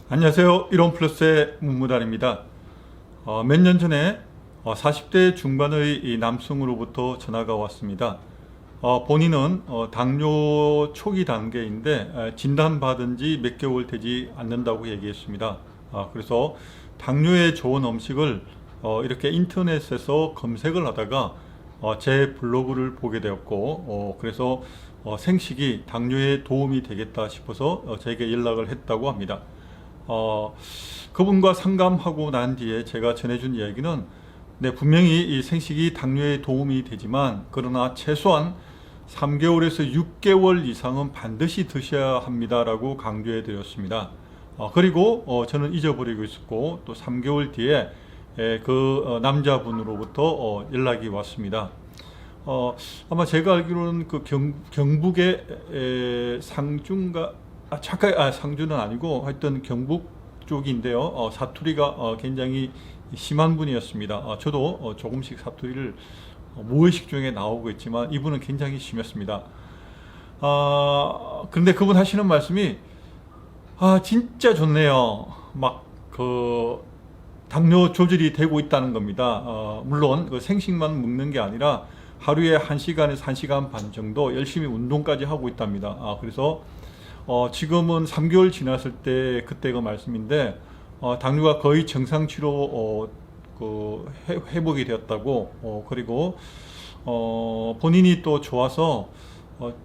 안녕하세요. 이론플러스의 문무달입니다. 몇 년 전에 40대 중반의 이 남성으로부터 전화가 왔습니다. 본인은 당뇨 초기 단계인데 진단받은 지 몇 개월 되지 않는다고 얘기했습니다. 그래서 당뇨에 좋은 음식을 이렇게 인터넷에서 검색을 하다가 제 블로그를 보게 되었고, 그래서 생식이 당뇨에 도움이 되겠다 싶어서 저에게 연락을 했다고 합니다. 그분과 상담하고 난 뒤에 제가 전해준 이야기는, 네, 분명히 이 생식이 당뇨에 도움이 되지만 그러나 최소한 3개월에서 6개월 이상은 반드시 드셔야 합니다라고 강조해 드렸습니다. 그리고 저는 잊어버리고 있었고, 또 3개월 뒤에 그 남자분으로부터 연락이 왔습니다. 아마 제가 알기로는 그 경북의 상주인가, 상주는 아니고 하여튼 경북 쪽인데요. 사투리가 굉장히 심한 분이었습니다. 저도 조금씩 사투리를 무의식 중에 나오고 있지만 이분은 굉장히 심했습니다. 그런데 그분 하시는 말씀이 진짜 좋네요. 막 그 당뇨 조절이 되고 있다는 겁니다. 물론 그 생식만 먹는 게 아니라 하루에 1시간에서 1시간 반 정도 열심히 운동까지 하고 있답니다. 그래서 지금은 3개월 지났을 때 그때 그 말씀인데, 당뇨가 거의 정상 치료 회복이 되었다고, 그리고 본인이 또 좋아서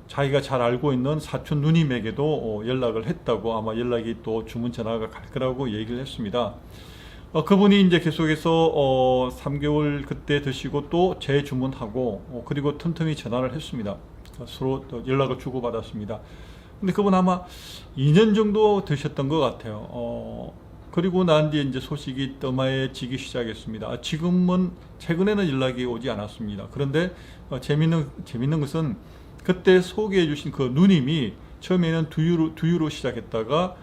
자기가 잘 알고 있는 사촌 누님에게도 연락을 했다고, 아마 연락이 또 주문 전화가 갈 거라고 얘기를 했습니다. 그분이 이제 계속해서 3개월 그때 드시고 또 재주문하고, 그리고 틈틈이 전화를 했습니다. 서로 또 연락을 주고받았습니다. 근데 그분 아마 2년 정도 드셨던 것 같아요. 그리고 난 뒤에 이제 소식이 떠마해지기 시작했습니다. 지금은 최근에는 연락이 오지 않았습니다. 그런데 재밌는 것은 그때 소개해 주신 그 누님이 처음에는 두유로 시작했다가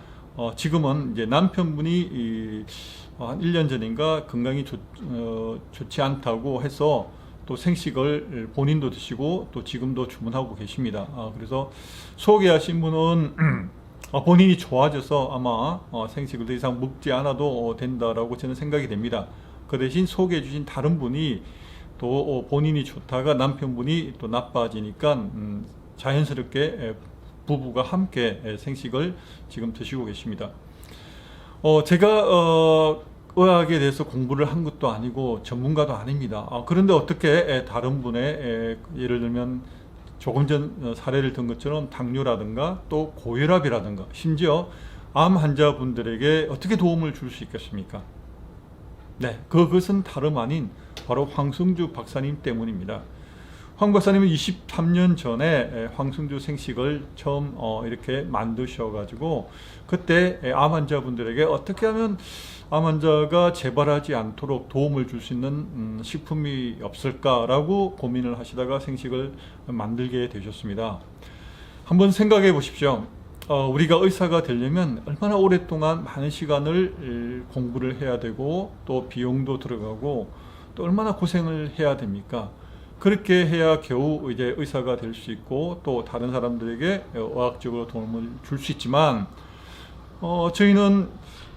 지금은 이제 남편분이 한 1년 전인가 건강이 좋지 않다고 해서 또 생식을 본인도 드시고 또 지금도 주문하고 계십니다. 그래서 소개하신 분은 본인이 좋아져서 아마 생식을 더 이상 먹지 않아도 된다라고 저는 생각이 됩니다. 그 대신 소개해 주신 다른 분이 또 본인이 좋다가 남편분이 또 나빠지니까 자연스럽게 부부가 함께 생식을 지금 드시고 계십니다. 제가 의학에 대해서 공부를 한 것도 아니고 전문가도 아닙니다. 그런데 어떻게 다른 분의 예를 들면 조금 전 사례를 든 것처럼 당뇨라든가 또 고혈압이라든가 심지어 암 환자분들에게 어떻게 도움을 줄 수 있겠습니까? 네, 그것은 다름 아닌 바로 황승주 박사님 때문입니다. 황 박사님은 23년 전에 황승주 생식을 처음 이렇게 만드셔가지고 그때 암 환자분들에게 어떻게 하면 암 환자가 재발하지 않도록 도움을 줄 수 있는 식품이 없을까라고 고민을 하시다가 생식을 만들게 되셨습니다. 한번 생각해 보십시오. 우리가 의사가 되려면 얼마나 오랫동안 많은 시간을 공부를 해야 되고 또 비용도 들어가고 또 얼마나 고생을 해야 됩니까? 그렇게 해야 겨우 이제 의사가 될 수 있고 또 다른 사람들에게 의학적으로 도움을 줄 수 있지만, 저희는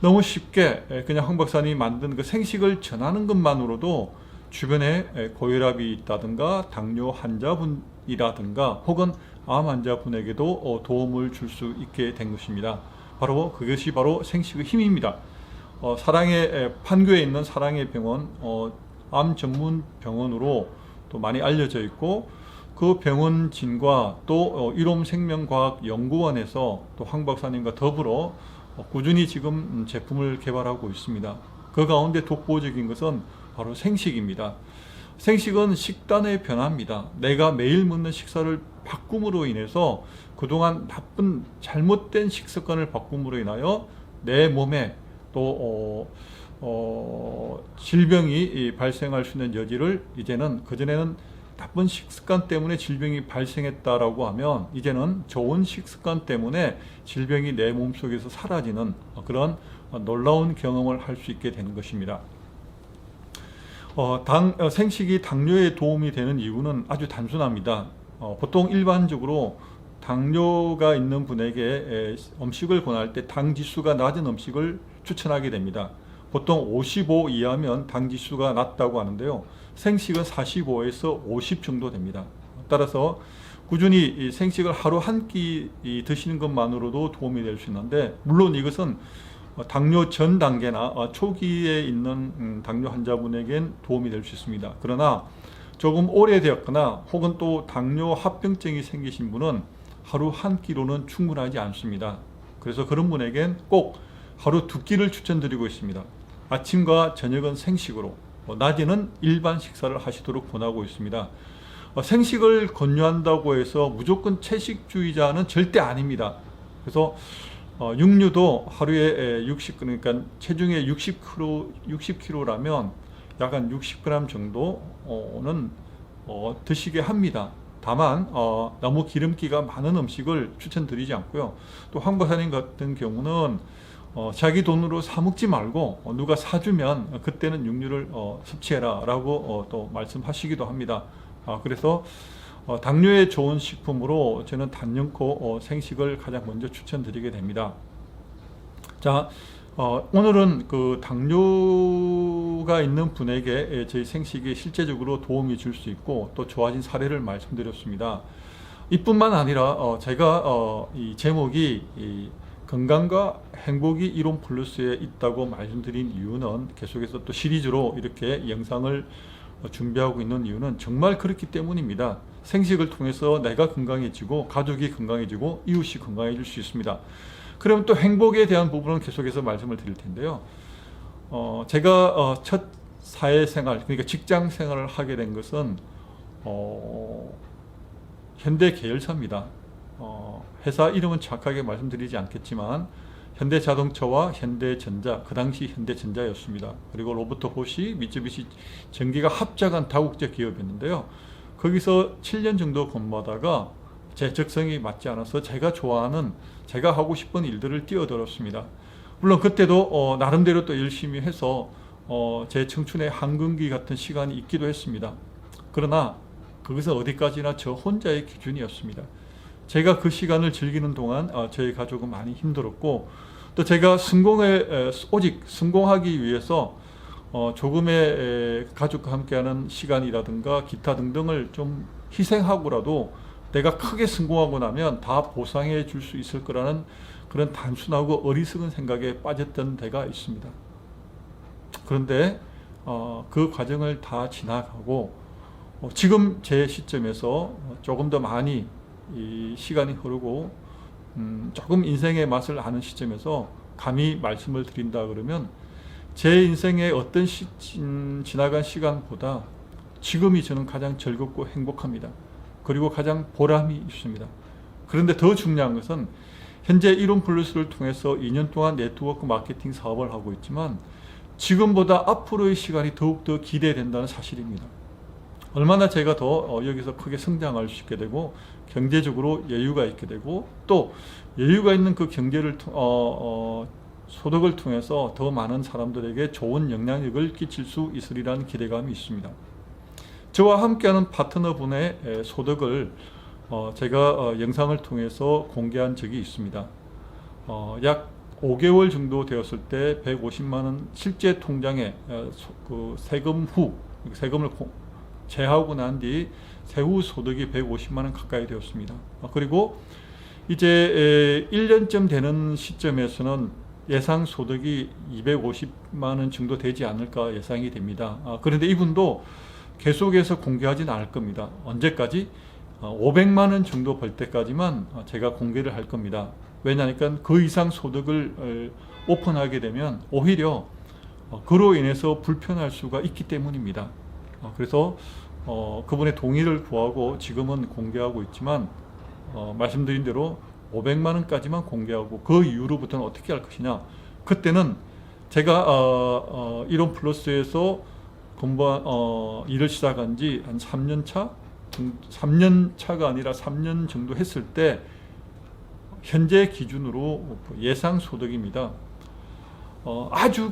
너무 쉽게 그냥 황 박사님이 만든 그 생식을 전하는 것만으로도 주변에 고혈압이 있다든가 당뇨 환자분이라든가 혹은 암 환자분에게도 도움을 줄 수 있게 된 것입니다. 바로 그것이 바로 생식의 힘입니다. 사랑의 판교에 있는 사랑의 병원, 암 전문 병원으로 또 많이 알려져 있고, 그 병원진과 또 이롬생명과학연구원에서 또 황 박사님과 더불어 꾸준히 지금 제품을 개발하고 있습니다. 그 가운데 독보적인 것은 바로 생식입니다. 생식은 식단의 변화입니다. 내가 매일 먹는 식사를 바꿈으로 인해서 그동안 나쁜 잘못된 식습관을 바꿈으로 인하여 내 몸에 또 질병이 발생할 수 있는 여지를, 이제는 그전에는 나쁜 식습관 때문에 질병이 발생했다라고 하면 이제는 좋은 식습관 때문에 질병이 내 몸속에서 사라지는 그런 놀라운 경험을 할 수 있게 되는 것입니다. 생식이 당뇨에 도움이 되는 이유는 아주 단순합니다. 보통 일반적으로 당뇨가 있는 분에게 음식을 권할 때 당 지수가 낮은 음식을 추천하게 됩니다. 보통 55 이하면 당 지수가 낮다고 하는데요. 생식은 45에서 50 정도 됩니다. 따라서 꾸준히 생식을 하루 한 끼 드시는 것만으로도 도움이 될 수 있는데, 물론 이것은 당뇨 전 단계나 초기에 있는 당뇨 환자분에겐 도움이 될 수 있습니다. 그러나 조금 오래되었거나 혹은 또 당뇨 합병증이 생기신 분은 하루 한 끼로는 충분하지 않습니다. 그래서 그런 분에겐 꼭 하루 두 끼를 추천드리고 있습니다. 아침과 저녁은 생식으로, 낮에는 일반 식사를 하시도록 권하고 있습니다. 생식을 권유한다고 해서 무조건 채식주의자는 절대 아닙니다. 그래서 육류도 하루에 60, 그러니까 체중의 60kg라면 약 한 60g 정도는 드시게 합니다. 다만 너무 기름기가 많은 음식을 추천드리지 않고요. 또 황 박사님 같은 경우는 자기 돈으로 사 먹지 말고 누가 사주면 그때는 육류를 섭취해라 라고 또 말씀하시기도 합니다. 그래서 당뇨에 좋은 식품으로 저는 단연코 생식을 가장 먼저 추천드리게 됩니다. 자, 오늘은 그 당뇨가 있는 분에게 저희 생식이 실제적으로 도움이 줄 수 있고 또 좋아진 사례를 말씀드렸습니다. 이뿐만 아니라 제가 이 제목이 건강과 행복이 이론 플러스에 있다고 말씀드린 이유는, 계속해서 또 시리즈로 이렇게 영상을 준비하고 있는 이유는 정말 그렇기 때문입니다. 생식을 통해서 내가 건강해지고 가족이 건강해지고 이웃이 건강해질 수 있습니다. 그럼 또 행복에 대한 부분은 계속해서 말씀을 드릴 텐데요. 제가 첫 사회생활, 그러니까 직장 생활을 하게 된 것은 현대 계열사입니다. 회사 이름은 정확하게 말씀드리지 않겠지만 현대자동차와 현대전자, 그 당시 현대전자였습니다. 그리고 로버트보시, 미쯔비시 전기가 합작한 다국제 기업이었는데요. 거기서 7년 정도 근무하다가 제 적성이 맞지 않아서 제가 좋아하는, 제가 하고 싶은 일들을 뛰어들었습니다. 물론 그때도 나름대로 또 열심히 해서 제 청춘의 한금기 같은 시간이 있기도 했습니다. 그러나 거기서 어디까지나 저 혼자의 기준이었습니다. 제가 그 시간을 즐기는 동안 저희 가족은 많이 힘들었고, 또 제가 오직 성공하기 위해서 조금의 가족과 함께하는 시간이라든가 기타 등등을 좀 희생하고라도 내가 크게 성공하고 나면 다 보상해 줄 수 있을 거라는 그런 단순하고 어리석은 생각에 빠졌던 때가 있습니다. 그런데 그 과정을 다 지나가고 지금 제 시점에서 조금 더 많이 이 시간이 흐르고 조금 인생의 맛을 아는 시점에서 감히 말씀을 드린다 그러면 제 인생의 어떤 지나간 시간보다 지금이 저는 가장 즐겁고 행복합니다. 그리고 가장 보람이 있습니다. 그런데 더 중요한 것은 현재 이론 플러스를 통해서 2년 동안 네트워크 마케팅 사업을 하고 있지만 지금보다 앞으로의 시간이 더욱더 기대된다는 사실입니다. 얼마나 제가 더 여기서 크게 성장할 수 있게 되고 경제적으로 여유가 있게 되고 또 여유가 있는 그 경제를 소득을 통해서 더 많은 사람들에게 좋은 영향력을 끼칠 수 있으리라는 기대감이 있습니다. 저와 함께하는 파트너분의 소득을 제가 영상을 통해서 공개한 적이 있습니다. 약 5개월 정도 되었을 때 150만 원 실제 통장에 그 세금 후, 세금을 제하고 난 뒤 세후 소득이 150만 원 가까이 되었습니다. 그리고 이제 1년쯤 되는 시점에서는 예상 소득이 250만 원 정도 되지 않을까 예상이 됩니다. 그런데 이분도 계속해서 공개하지는 않을 겁니다. 언제까지? 500만 원 정도 벌 때까지만 제가 공개를 할 겁니다. 왜냐하니까 그 이상 소득을 오픈하게 되면 오히려 그로 인해서 불편할 수가 있기 때문입니다. 그래서 그분의 동의를 구하고 지금은 공개하고 있지만 말씀드린 대로 500만 원까지만 공개하고 그 이후로부터는 어떻게 할 것이냐, 그때는 제가 이론 플러스에서 일을 시작한 지 한 3년 차? 3년 차가 아니라 3년 정도 했을 때 현재 기준으로 예상 소득입니다. 아주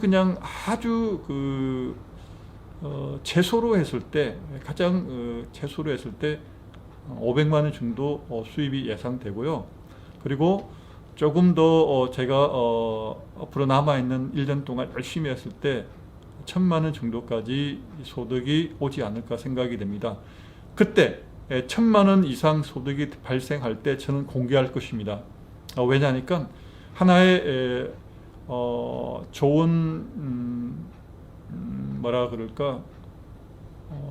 최소로 했을 때, 가장 최소로 했을 때 500만 원 정도 수입이 예상되고요. 그리고 조금 더 제가 앞으로 남아있는 1년 동안 열심히 했을 때 1000만 원 정도까지 소득이 오지 않을까 생각이 됩니다. 그때 1000만 원 이상 소득이 발생할 때 저는 공개할 것입니다. 왜냐하니까 하나의 좋은 뭐라 그럴까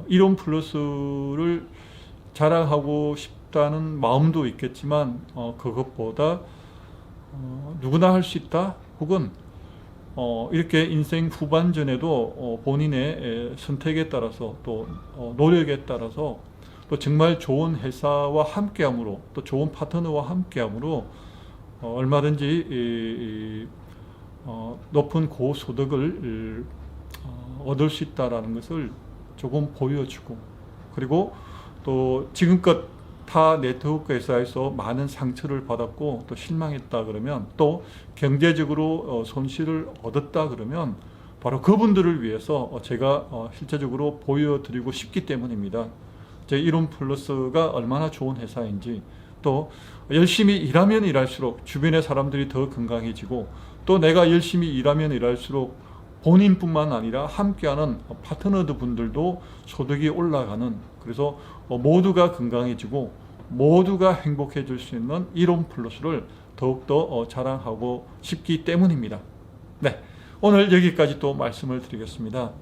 이론 플러스를 자랑하고 싶다는 마음도 있겠지만 그것보다 누구나 할 수 있다 혹은 이렇게 인생 후반전에도 본인의 선택에 따라서 또 노력에 따라서 또 정말 좋은 회사와 함께함으로 또 좋은 파트너와 함께함으로 얼마든지 높은 고소득을 얻을 수 있다는 것을 조금 보여주고, 그리고 또 지금껏 타 네트워크 회사에서 많은 상처를 받았고 또 실망했다 그러면, 또 경제적으로 손실을 얻었다 그러면 바로 그분들을 위해서 제가 실제적으로 보여드리고 싶기 때문입니다. 제 이론 플러스가 얼마나 좋은 회사인지, 또 열심히 일하면 일할수록 주변의 사람들이 더 건강해지고, 또 내가 열심히 일하면 일할수록 본인뿐만 아니라 함께하는 파트너들 분들도 소득이 올라가는, 그래서 모두가 건강해지고 모두가 행복해질 수 있는 이론 플러스를 더욱더 자랑하고 싶기 때문입니다. 네, 오늘 여기까지 또 말씀을 드리겠습니다.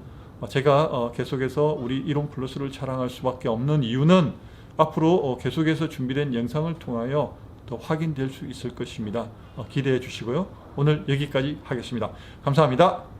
제가 계속해서 우리 이론 플러스를 자랑할 수밖에 없는 이유는 앞으로 계속해서 준비된 영상을 통하여 더 확인될 수 있을 것입니다. 기대해 주시고요. 오늘 여기까지 하겠습니다. 감사합니다.